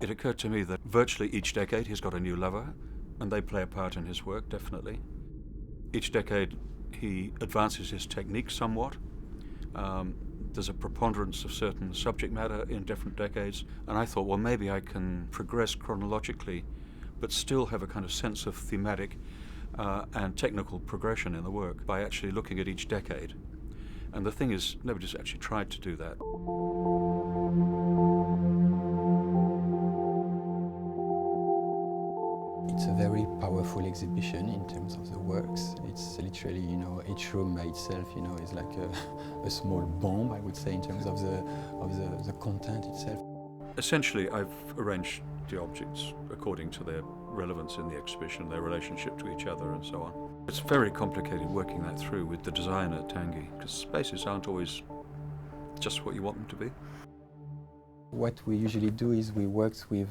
It occurred to me that virtually each decade he's got a new lover, and they play a part in his work, definitely. Each decade he advances his technique somewhat. There's a preponderance of certain subject matter in different decades, and I thought, well, maybe I can progress chronologically, but still have a kind of sense of thematic and technical progression in the work by actually looking at each decade. And the thing is, nobody's actually tried to do that. It's a very powerful exhibition in terms of the works. It's literally, each room by itself, is like a small bomb, I would say, in terms of the content itself. Essentially, I've arranged the objects according to their relevance in the exhibition, their relationship to each other, and so on. It's very complicated working that through with the designer at TANGUY, because spaces aren't always just what you want them to be. What we usually do is we work with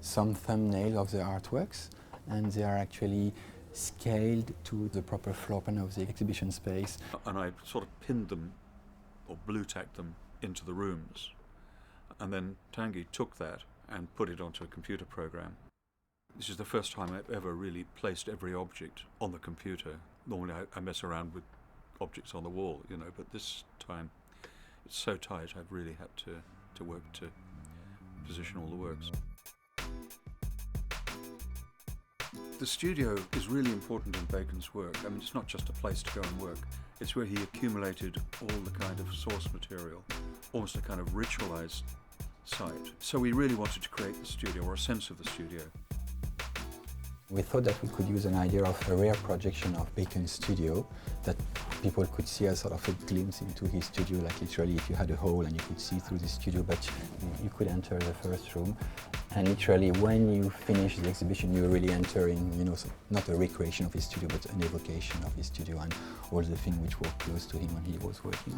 some thumbnail of the artworks, and they are actually scaled to the proper floor plan of the exhibition space. And I sort of pinned them, or blue tacked them, into the rooms. And then TANGUY took that and put it onto a computer program. This is the first time I've ever really placed every object on the computer. Normally I mess around with objects on the wall, but this time it's so tight I've really had to work to position all the works. The studio is really important in Bacon's work. I mean, it's not just a place to go and work. It's where he accumulated all the kind of source material, almost a kind of ritualized site. So we really wanted to create the studio, or a sense of the studio. We thought that we could use an idea of a rare projection of Bacon's studio, that people could see as sort of a glimpse into his studio, like literally if you had a hole and you could see through the studio, but you could enter the first room. And literally when you finish the exhibition, you're really entering, so not a recreation of his studio, but an evocation of his studio and all the things which were close to him when he was working.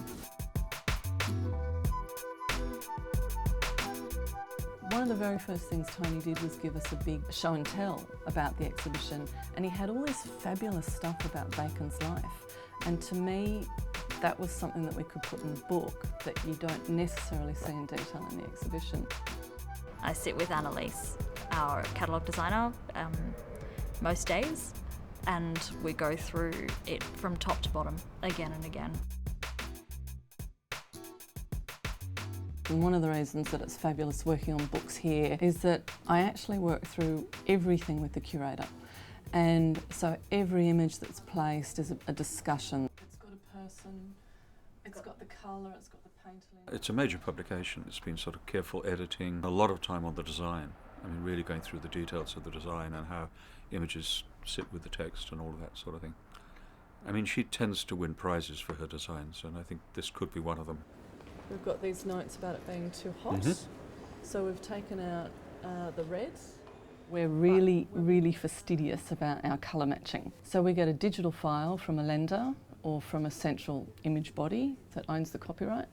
One of the very first things Tony did was give us a big show and tell about the exhibition, and he had all this fabulous stuff about Bacon's life, and to me that was something that we could put in the book that you don't necessarily see in detail in the exhibition. I sit with ANALIESE, our catalogue designer, most days, and we go through it from top to bottom again and again. And one of the reasons that it's fabulous working on books here is that I actually work through everything with the curator. And so every image that's placed is a discussion. It's got a person, it's got the colour, it's got the painterly. It's a major publication. It's been sort of careful editing, a lot of time on the design. I mean, really going through the details of the design and how images sit with the text and all of that sort of thing. I mean, she tends to win prizes for her designs, and I think this could be one of them. We've got these notes about it being too hot, so we've taken out the reds. We're really fastidious about our colour matching. So we get a digital file from a lender or from a central image body that owns the copyright,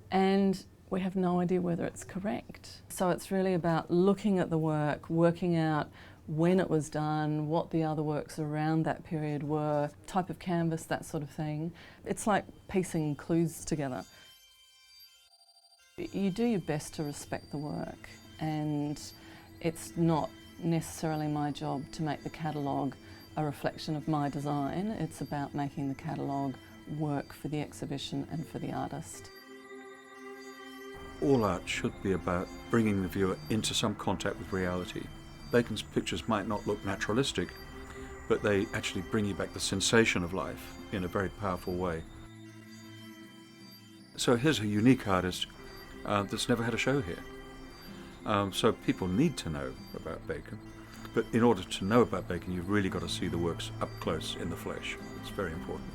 and we have no idea whether it's correct. So it's really about looking at the work, working out when it was done, what the other works around that period were, type of canvas, that sort of thing. It's like piecing clues together. You do your best to respect the work, and it's not necessarily my job to make the catalogue a reflection of my design. It's about making the catalogue work for the exhibition and for the artist. All art should be about bringing the viewer into some contact with reality. Bacon's pictures might not look naturalistic, but they actually bring you back the sensation of life in a very powerful way. So here's a unique artist that's never had a show here. So people need to know about Bacon, but in order to know about Bacon, you've really got to see the works up close in the flesh. It's very important.